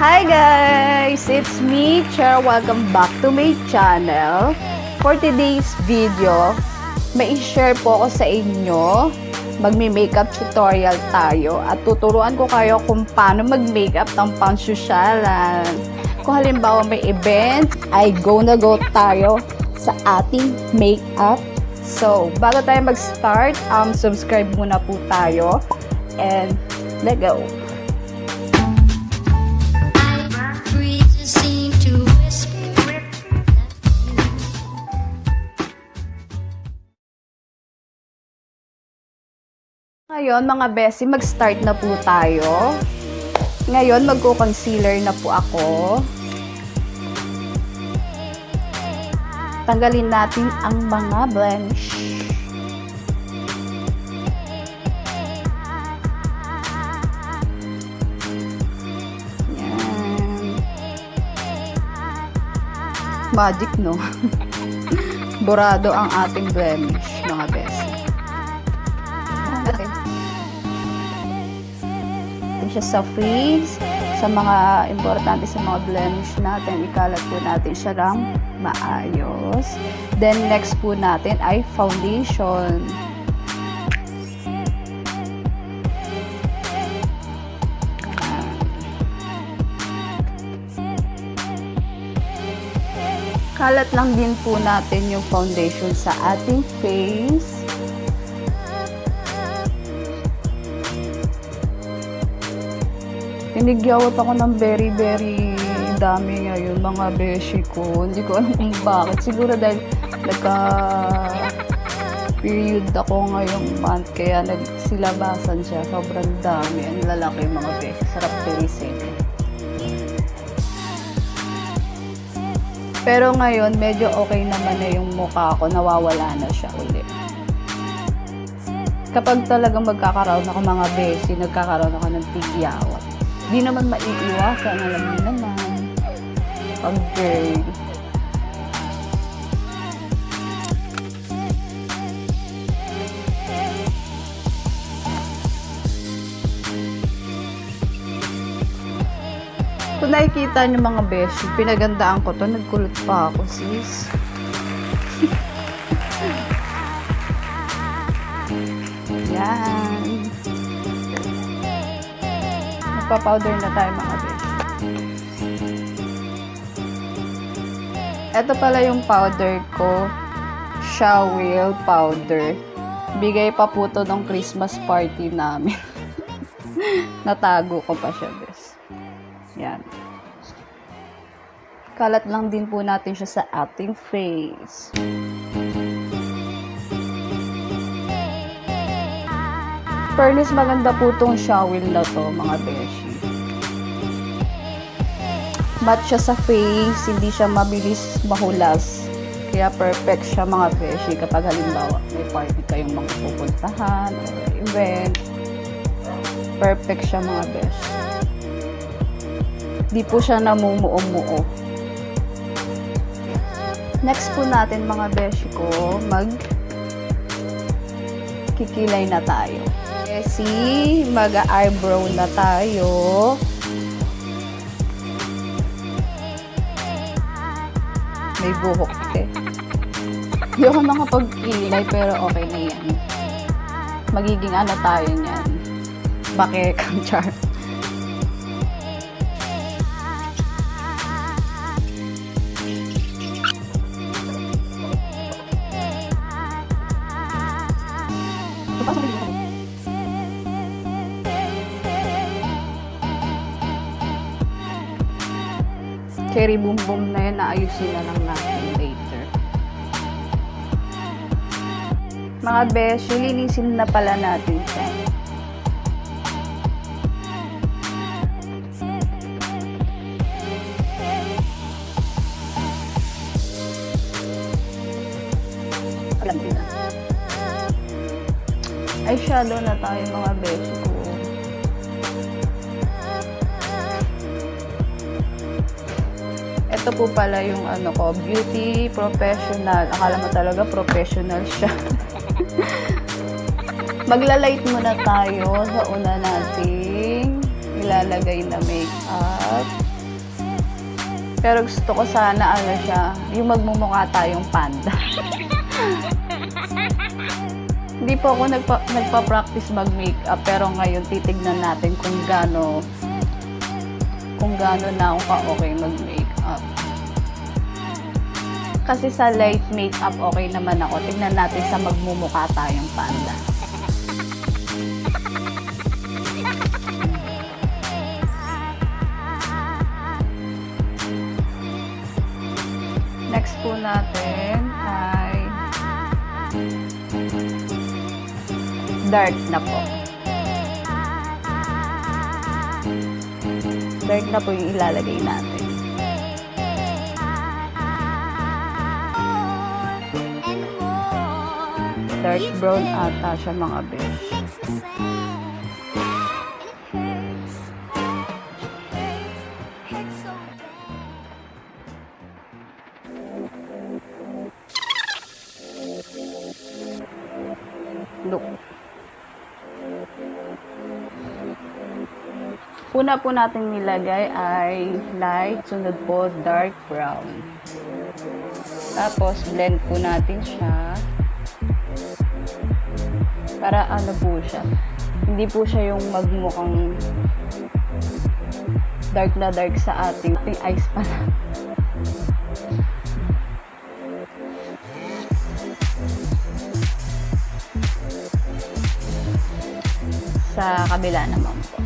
Hi guys! It's me, Cher. Welcome back to my channel. For today's video, may i-share po ako sa inyo. Magmi-makeup tutorial tayo at tuturuan ko kayo kung paano mag-makeup ng pang-sosyalan. Kung halimbawa may event, ay go na go tayo sa ating makeup. So, bago tayo mag-start, subscribe muna po tayo and let's go! Ngayon, mga besi, mag-start na po tayo. Ngayon, magko-concealer na po ako. Tanggalin natin ang mga blemish. Yan. Magic, no? Burado ang ating blemish, mga besi. Okay. Siya sa freeze, sa mga importante sa mga blemish natin, ikalat po natin siya lang maayos. Then next po natin ay foundation. Kalat lang din po natin yung foundation sa ating face. Pinigyawat ako ng very dami ngayon, mga beshi ko. Hindi ko alam kung bakit. Siguro dahil nagka-period ako ngayong month, kaya nagsilabasan siya. Sobrang dami. Ang lalaki mga beshi. Sarap tirisin. Pero ngayon, medyo okay naman na yung mukha ko. Nawawala na siya ulit. Kapag talagang magkakaroon ako mga beshi, nagkakaroon ako ng tigyawat. Di naman maiiwasan, alam niyo naman. Pag girl. Kung nakikita niyo mga beshi, pinagandaan ko to, nagkulot pa ako, sis. Yan. Magpa-powder na tayo mga beshi. Ito pala yung powder ko. Sosyal powder. Bigay pa po to ng Christmas party namin. Natago ko pa siya, bes. Yan. Kalat lang din po natin siya sa ating face. Fairness, maganda po itong Sosyal na to, mga beshi. Match siya sa face, hindi siya mabilis mahulas. Kaya perfect siya, mga beshi, kapag halimbawa may party kayong mga pupuntahan or event. Perfect siya, mga beshi. Di po siya namumuo-muo. Next po natin, mga beshi ko, kikilay na tayo. Kasi mag-eyebrow na tayo. May buhok eh. Hindi ako nakapagkilay pero okay na yan. Magiging ano tayo niyan. Bakekang char. Cherry boom boom na yan, naayusin na lang natin later. Mga besh, linisin na pala natin siya. Alam din na. Eyeshadow na tayo mga besh ko. Ito po pala yung ano ko, beauty professional. Akala mo talaga professional siya. Magla-light muna tayo sa una nating ilalagay na makeup. Pero gusto ko sana ano siya, yung magmumukha tayong panda. Hindi po ako nagpa-practice mag-makeup, pero ngayon titignan natin kung gaano na ako ka-okay mag-makeup. Kasi sa light makeup okay naman ako. Tignan natin sa magmumukha tayong panda. Next po natin ay dark na po. Dark na po yung ilalagay natin. Dark brown ata siya mga besh. Look. Una po natin nilagay ay light, sunod po dark brown. Tapos blend po natin siya. Para ano po siya. Hindi po siya yung magmukhang dark na dark sa ating eyes pala. Sa kabila naman po.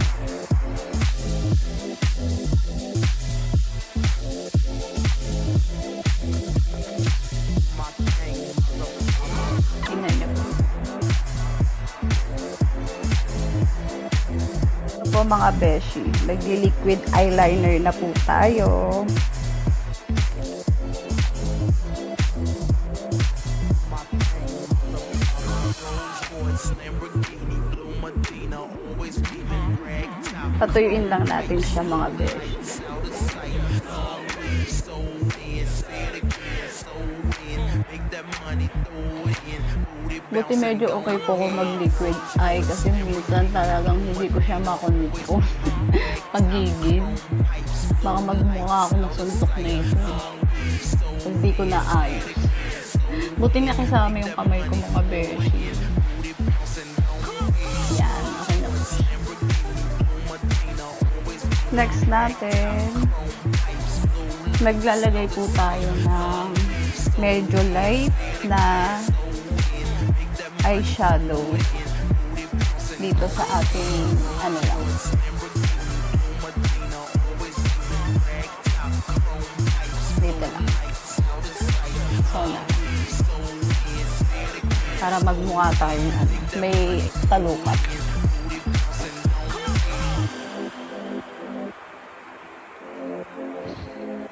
Tingnan niyo po. Ito po mga beshi. Nagli-liquid eyeliner na po tayo. Patuyuin lang natin siya mga besh. Buti medyo okay po kung mag-liquid eye kasi minsan talagang hindi ko siya makontrol. Pagigil. Baka magmukha ako ng suntok na ito. Hindi ko na ayos. Buti na kasama yung kamay ko mga besh. Yan, okay na po. Next natin, maglalagay po tayo ng medyo light na eyeshadow dito sa ating ano lang. Dito lang. So na. Para magmukha tayo ano, may talukat.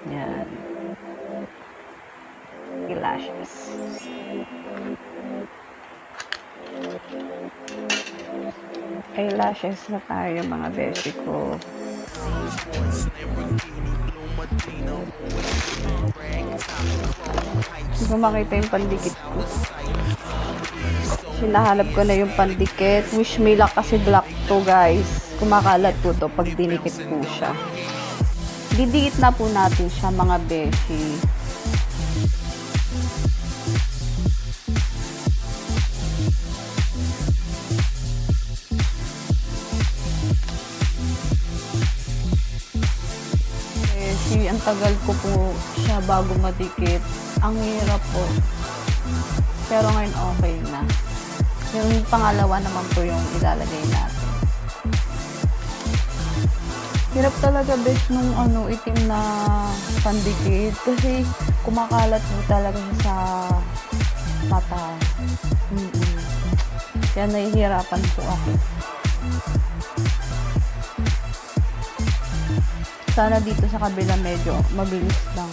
Yan. Eyelashes. Eyelashes na tayo mga beshi ko. Hindi ko makita yung pandikit ko. Hinahanap ko na yung pandikit. Wish me luck kasi black to guys. Kumakalat po to pag dinikit po siya. Didikit na po natin siya mga beshi. Beshi, ang tagal ko po siya bago madikit. Ang hirap po. Pero ngayon okay na. Yung pangalawa naman po yung ilalagay natin. Hirap talaga besh nung ano, itim na pandikit kasi kumakalat mo talaga sa mata. Kaya nahihirapan po ako. Sana dito sa kabila medyo mabilis lang.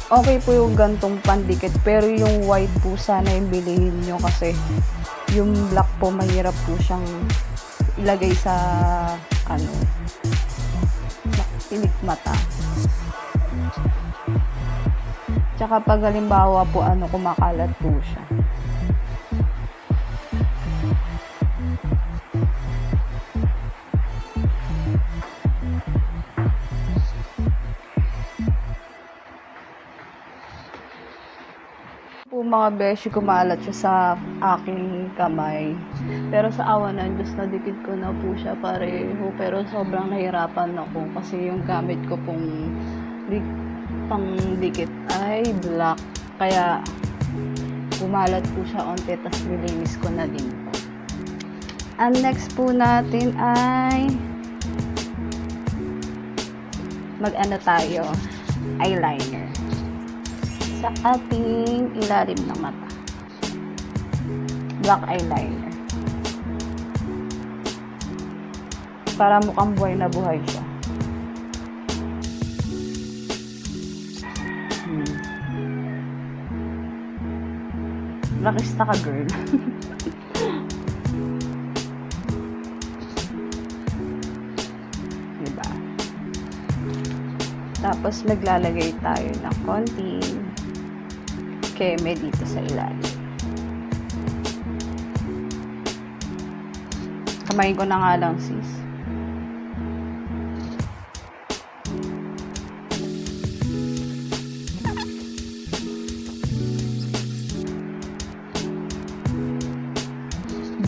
Okay po yung gantong pandikit pero yung white po sana yung bilihin nyo kasi yung black po mahirap po siyang ilagay sa ano pilik mata. Tsaka pag halimbawa po ano kumakalat po siya. mga beshi, kumalat siya sa aking kamay. Pero sa awa ng Diyos, nadikit ko na po siya pareho. Pero sobrang nahirapan ako kasi yung gamit ko pong pang-dikit ay black. Kaya kumalat po siya onte, tas nilinis ko na din po. Ang next po natin ay mag-ano tayo, eyeliner sa ating ilalim ng mata. Black eyeliner. Para mukhang buhay na buhay siya. Rakista ka, girl. Diba? Tapos maglalagay tayo ng konting keme dito sa ilalim. Kamayin ko na nga lang, sis.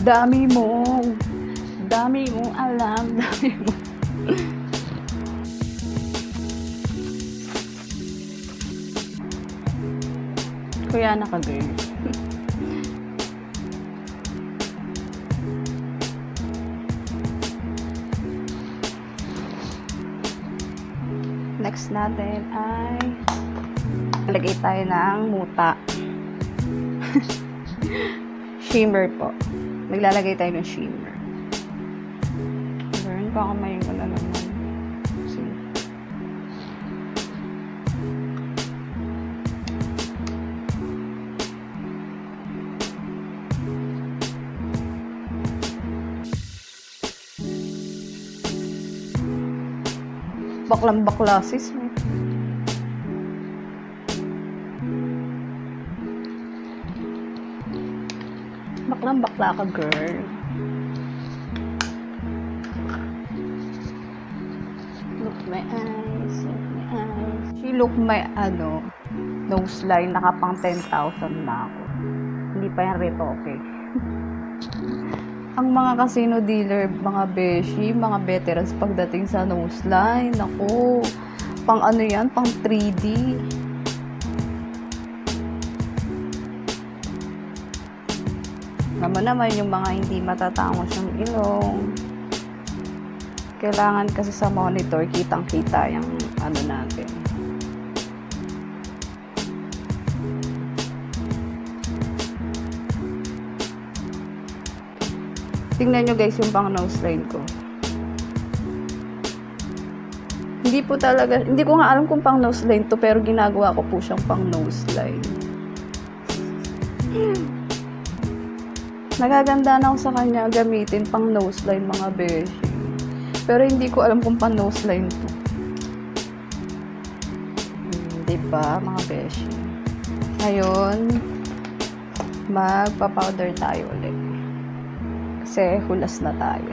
Dami mong alam, dami mo. Kuya na ka, girl. Next natin ay lagay tayo ng muta. Shimmer po. Maglalagay tayo ng shimmer. Burn pa, kamayin ko na naman. See? Baklang bakla, sis. Baklang bakla ka, girl. Look my eyes, look my eyes. She look my, nose line. Nakapang 10,000 na ako. Hindi pa yan retoke. Ang mga casino dealer, mga beshi, mga veterans pagdating sa nose line, ako, pang ano yan, pang 3D. Naman yung mga hindi matatangos yung ilong. Kailangan kasi sa monitor, kitang-kita yung ano natin. Tingnan nyo guys yung pang nose line ko. Hindi ko nga alam kung pang nose line to, pero ginagawa ko po siyang pang nose line. Nagaganda na ako sa kanya gamitin pang nose line, mga beshi. Pero hindi ko alam kung pang nose line to. Diba, mga beshi? Ngayon, magpa-powder tayo ulit. Kasi hulas na tayo.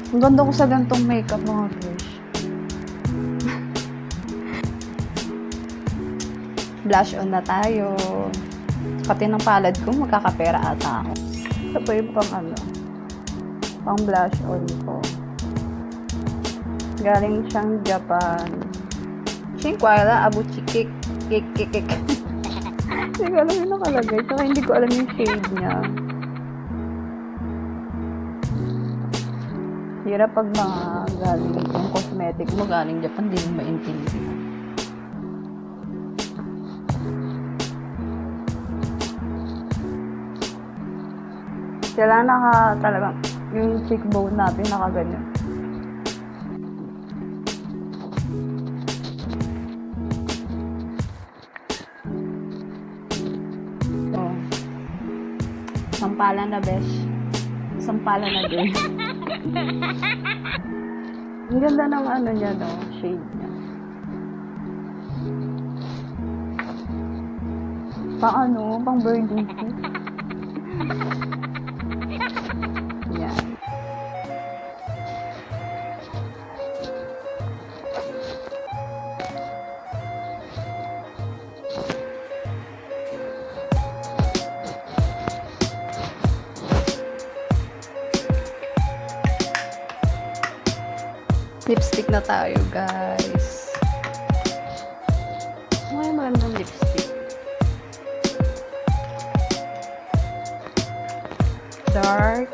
Ang ganda ko sa gantong makeup, mga beshi. Blush on na tayo. Pati ng palad ko, magkakapera ata ako. Ito po yung pang blush on ko. Galing siyang Japan. Shinkwala, abuchi kik. Hindi ko alam yung nakalagay. Saka hindi ko alam yung shade niya. Hirap pag mga galing yung cosmetic mo galing Japan, hindi mo maintindihan. Kailangan talagang yung cheekbone natin nakaganyan. So, sampalan na, besh. Sampalan na din. Ang ganda ng niya, no? Shade niya. Pang burgundy. Yan. na tayo, guys. May magandang lipstick. Dark.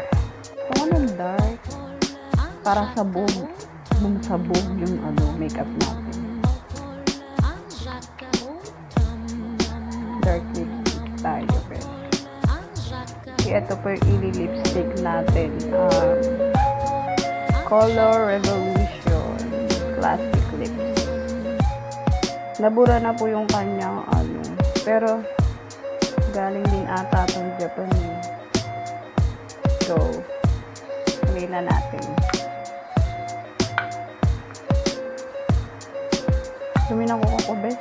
Kung anong dark. Para sabog. Sabog yung makeup natin. Dark lipstick tayo, pero. Ito po yung ili-lipstick natin. Color Revolution Classic Lips. Nabura na po yung kanyang pero galing din ata itong Japanese. So, huli na natin. Dumi na kuko ko, besh.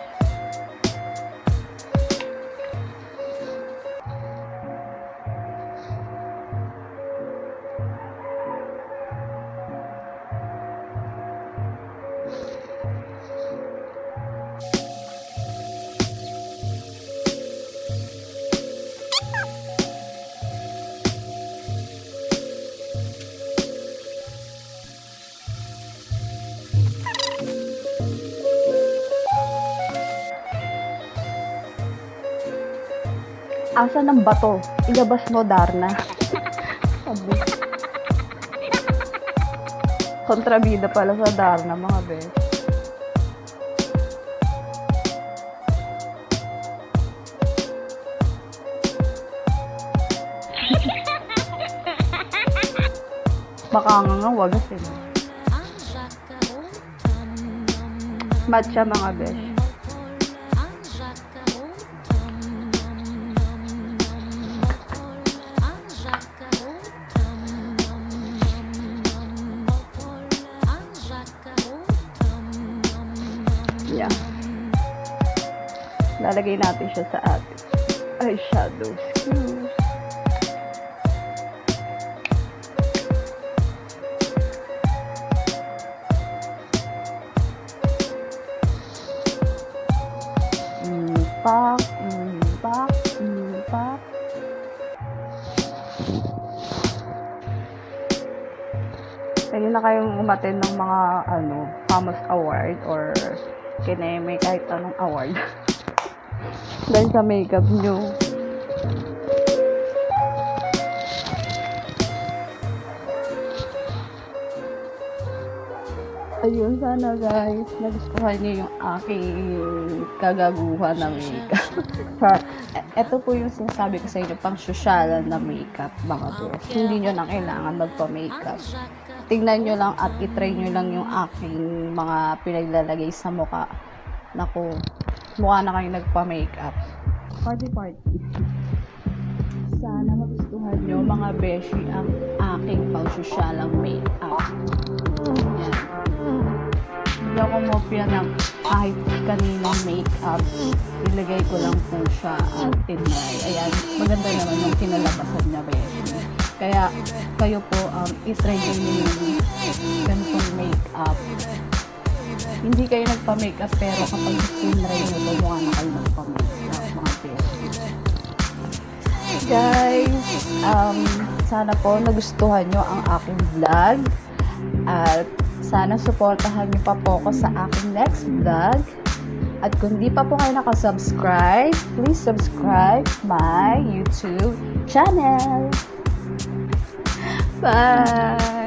Asa ng bato? Ilabas mo, Darna. Sabi. Kontrabida pala sa Darna, mga bes. Baka nga wagas eh. Matcha, mga bes. Yeah. Lalagay natin siya sa ating eyeshadow skills. Impact. Pwede na kayong umattend ng mga famous award or may kahit anong award dahil sa makeup nyo. Ayun, sana guys nagustuhan nyo yung aking kagaguhan na makeup. Ito po yung sinasabi ko sa inyo, pang sosyal na makeup, mga bros. Hindi nyo na kailangan magpa-makeup. Tingnan nyo lang at itry nyo lang yung aking mga pinaglalagay sa mukha. Naku, mukha na kayo nagpa-makeup. Party. Sana magustuhan nyo, mga beshi, ang aking pang-sosyalang makeup. Yan. Hindi ako mopya ng kahit kaninang makeup. Ilagay ko lang po siya at tinry. Ayan, maganda naman yung kinalabasan niya, beshi. Kaya, kayo po, itry nyo yung ganitong makeup. Hindi kayo nagpa-makeup, pero kapag tinry nyo ito, mukha na kayo nagpa-makeup, mga beshi. Guys, sana po nagustuhan nyo ang aking vlog. At sana supportahan nyo pa po ako sa aking next vlog. At kung di pa po kayo nakasubscribe, please subscribe my YouTube channel. Bye!